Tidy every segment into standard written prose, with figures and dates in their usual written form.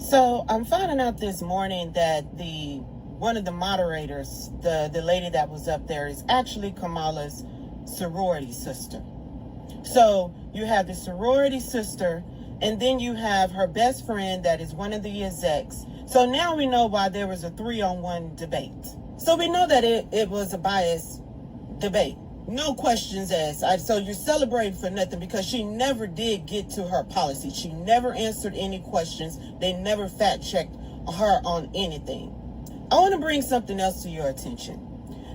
So I'm finding out this morning that one of the moderators, the lady that was up there, is actually Kamala's sorority sister. So you have the sorority sister, and then you have her best friend that is one of the execs. So now we know why there was a 3-on-1 debate. So we know that it was a biased debate. No questions asked. So you're celebrating for nothing, because she never did get to her policy. She never answered any questions. They never fact-checked her on anything. I want to bring something else to your attention,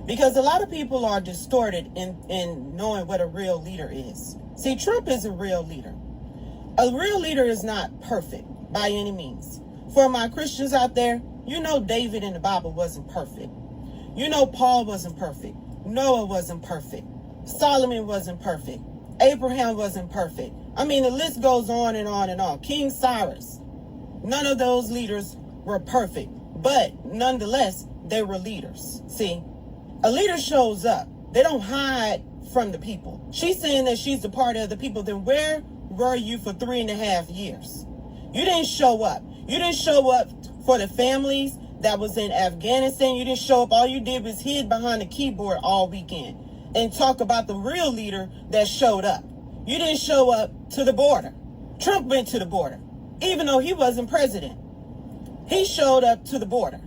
because a lot of people are distorted in knowing what a real leader is. See, Trump is a real leader. A real leader is not perfect by any means. For my Christians out there, you know David in the Bible wasn't perfect. You know Paul wasn't perfect. Noah wasn't perfect. Solomon wasn't perfect. Abraham wasn't perfect. I mean, the list goes on and on and on. King Cyrus. None of those leaders were perfect, but nonetheless, they were leaders. See, a leader shows up. They don't hide from the people. She's saying that she's a part of the people. Then where were you for 3.5 years? You didn't show up. You didn't show up for the families that was in Afghanistan. You didn't show up. All you did was hid behind the keyboard all weekend and talk about the real leader that showed up. You didn't show up to the border. Trump went to the border, even though he wasn't president. He showed up to the border.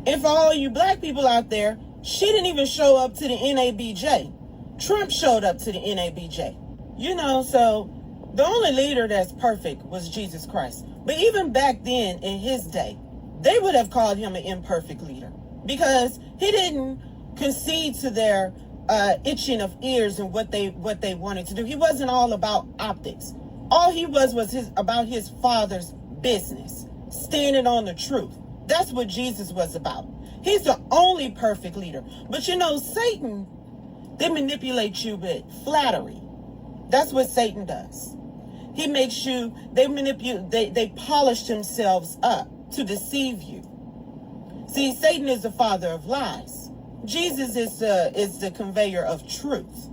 And for all you black people out there, she didn't even show up to the NABJ. Trump showed up to the NABJ. You know, so the only leader that's perfect was Jesus Christ. But even back then, in his day, they would have called him an imperfect leader, because he didn't concede to their itching of ears and what they wanted to do. He wasn't all about optics. All he was about his father's business, standing on the truth. That's what Jesus was about. He's the only perfect leader. But you know, Satan, they manipulate you with flattery. That's what Satan does. He makes you, they polish themselves up to deceive you. See, Satan is the father of lies. Jesus is the conveyor of truth.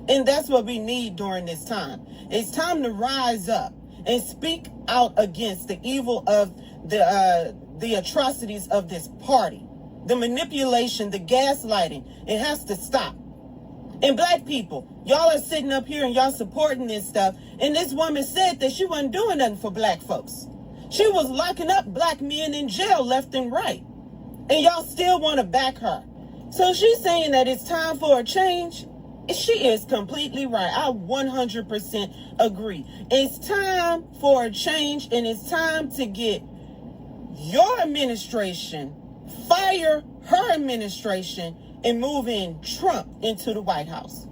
And that's what we need during this time. It's time to rise up and speak out against the evil of the atrocities of this party. The manipulation, the gaslighting, it has to stop. And black people, y'all are sitting up here and y'all supporting this stuff. And this woman said that she wasn't doing nothing for black folks. She was locking up black men in jail left and right. And y'all still want to back her. So she's saying that it's time for a change. She is completely right. I 100% agree. It's time for a change, and it's time to get your administration, fire her administration, and move in Trump into the White House.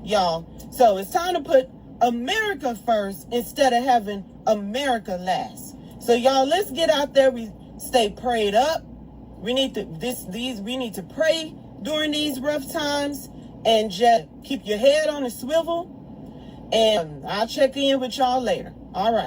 Y'all, so it's time to put America first instead of having America last. So y'all, let's get out there. We stay prayed up. We need to pray during these rough times, and just keep your head on a swivel. And I'll check in with y'all later. All right.